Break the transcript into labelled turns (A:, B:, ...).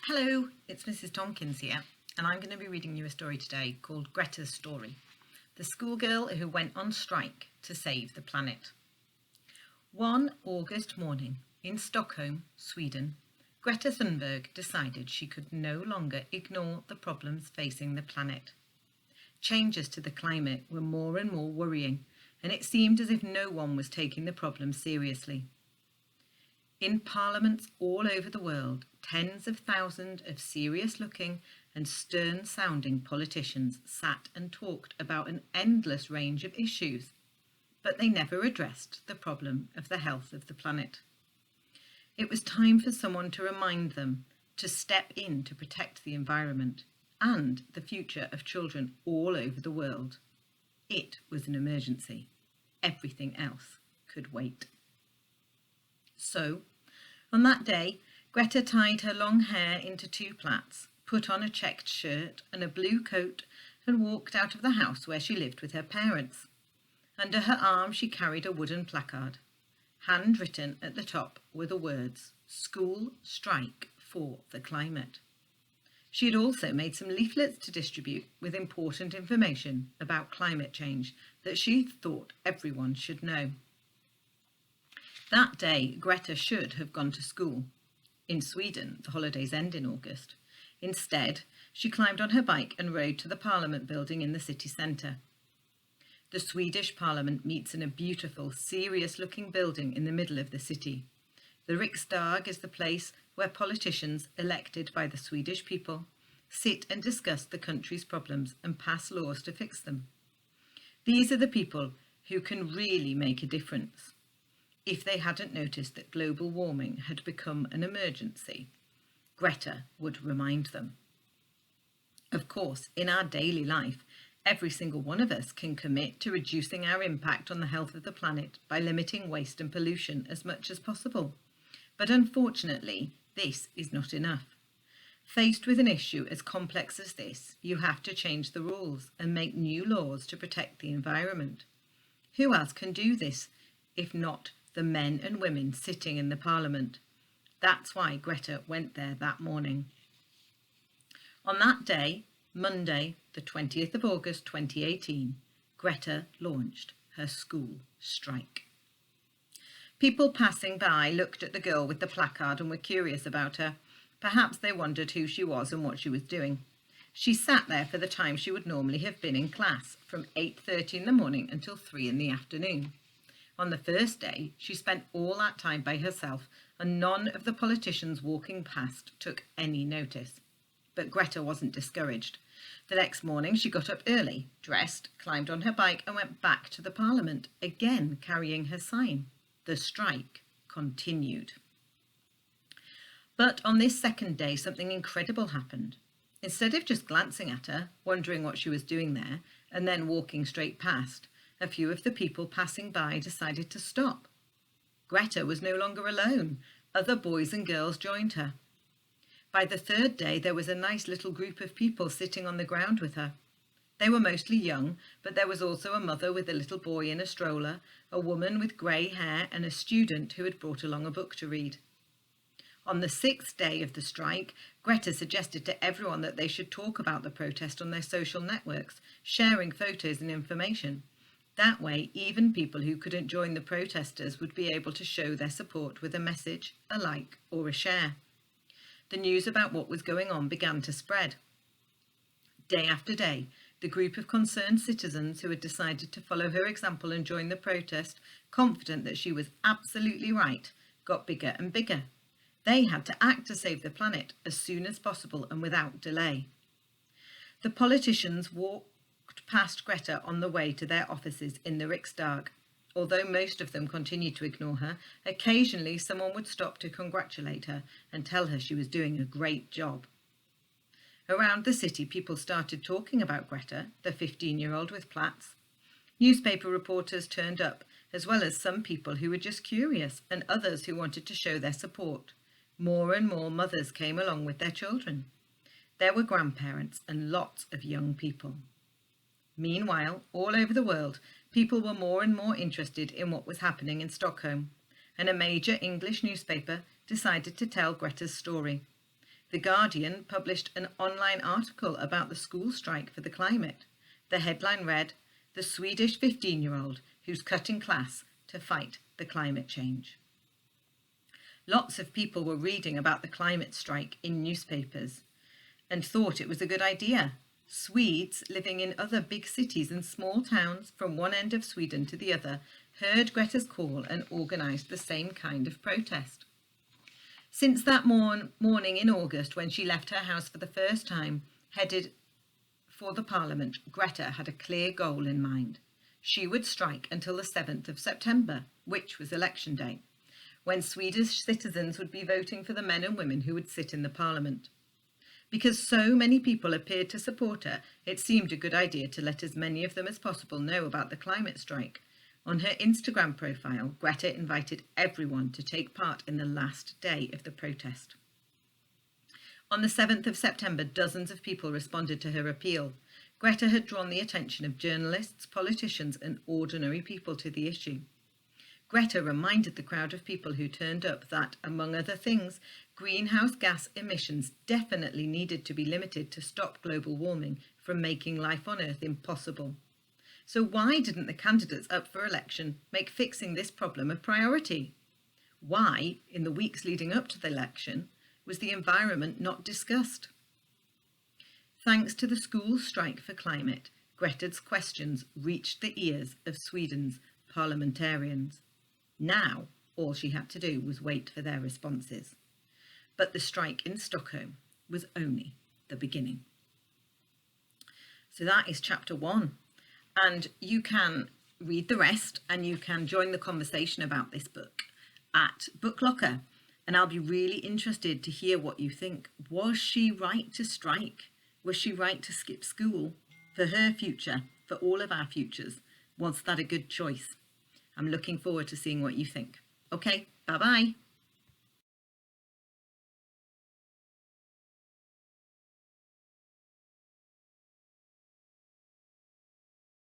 A: Hello, it's Mrs. Tompkins here, and I'm going to be reading you a story today called Greta's Story, the schoolgirl who went on strike to save the planet. One August morning in Stockholm, Sweden, Greta Thunberg decided she could no longer ignore the problems facing the planet. Changes to the climate were more and more worrying, and it seemed as if no one was taking the problem seriously. In parliaments all over the world, tens of thousands of serious-looking and stern-sounding politicians sat and talked about an endless range of issues, but they never addressed the problem of the health of the planet. It was time for someone to remind them to step in to protect the environment and the future of children all over the world. It was an emergency. Everything else could wait. So, on that day, Greta tied her long hair into two plaits, put on a checked shirt and a blue coat, and walked out of the house where she lived with her parents. Under her arm she carried a wooden placard. Handwritten at the top were the words, "School Strike for the Climate." She had also made some leaflets to distribute with important information about climate change that she thought everyone should know. That day, Greta should have gone to school. In Sweden, the holidays end in August. Instead, she climbed on her bike and rode to the Parliament building in the city centre. The Swedish Parliament meets in a beautiful, serious-looking building in the middle of the city. The Riksdag is the place where politicians, elected by the Swedish people, sit and discuss the country's problems and pass laws to fix them. These are the people who can really make a difference. If they hadn't noticed that global warming had become an emergency, Greta would remind them. Of course, in our daily life, every single one of us can commit to reducing our impact on the health of the planet by limiting waste and pollution as much as possible. But unfortunately, this is not enough. Faced with an issue as complex as this, you have to change the rules and make new laws to protect the environment. Who else can do this if not the men and women sitting in the Parliament? That's why Greta went there that morning. On that day, Monday, the 20th of August 2018, Greta launched her school strike. People passing by looked at the girl with the placard and were curious about her. Perhaps they wondered who she was and what she was doing. She sat there for the time she would normally have been in class, from 8:30 in the morning until 3 in the afternoon. On the first day, she spent all that time by herself, and none of the politicians walking past took any notice. But Greta wasn't discouraged. The next morning, she got up early, dressed, climbed on her bike, and went back to the Parliament, again carrying her sign. The strike continued. But on this second day, something incredible happened. Instead of just glancing at her, wondering what she was doing there, and then walking straight past, a few of the people passing by decided to stop. Greta was no longer alone. Other boys and girls joined her. By the third day, there was a nice little group of people sitting on the ground with her. They were mostly young, but there was also a mother with a little boy in a stroller, a woman with grey hair, and a student who had brought along a book to read. On the 6th day of the strike, Greta suggested to everyone that they should talk about the protest on their social networks, sharing photos and information. That way, even people who couldn't join the protesters would be able to show their support with a message, a like, or a share. The news about what was going on began to spread. Day after day, the group of concerned citizens who had decided to follow her example and join the protest, confident that she was absolutely right, got bigger and bigger. They had to act to save the planet as soon as possible and without delay. The politicians walked past Greta on the way to their offices in the Riksdag. Although most of them continued to ignore her, occasionally someone would stop to congratulate her and tell her she was doing a great job. Around the city, people started talking about Greta, the 15-year-old with plaits. Newspaper reporters turned up, as well as some people who were just curious and others who wanted to show their support. More and more mothers came along with their children. There were grandparents and lots of young people. Meanwhile, all over the world, people were more and more interested in what was happening in Stockholm, and a major English newspaper decided to tell Greta's story. The Guardian published an online article about the school strike for the climate. The headline read, "The Swedish 15-year-old who's cutting class to fight the climate change." Lots of people were reading about the climate strike in newspapers and thought it was a good idea. Swedes living in other big cities and small towns from one end of Sweden to the other heard Greta's call and organised the same kind of protest. Since that morning in August, when she left her house for the first time, headed for the Parliament, Greta had a clear goal in mind. She would strike until the 7th of September, which was election day, when Swedish citizens would be voting for the men and women who would sit in the Parliament. Because so many people appeared to support her, it seemed a good idea to let as many of them as possible know about the climate strike. On her Instagram profile, Greta invited everyone to take part in the last day of the protest. On the 7th of September, dozens of people responded to her appeal. Greta had drawn the attention of journalists, politicians, and ordinary people to the issue. Greta reminded the crowd of people who turned up that, among other things, greenhouse gas emissions definitely needed to be limited to stop global warming from making life on Earth impossible. So why didn't the candidates up for election make fixing this problem a priority? Why, in the weeks leading up to the election, was the environment not discussed? Thanks to the school strike for climate, Greta's questions reached the ears of Sweden's parliamentarians. Now, all she had to do was wait for their responses. But the strike in Stockholm was only the beginning. So that is chapter 1. And you can read the rest and you can join the conversation about this book at Book Locker. And I'll be really interested to hear what you think. Was she right to strike? Was she right to skip school for her future, for all of our futures? Was that a good choice? I'm looking forward to seeing what you think. Okay, bye-bye.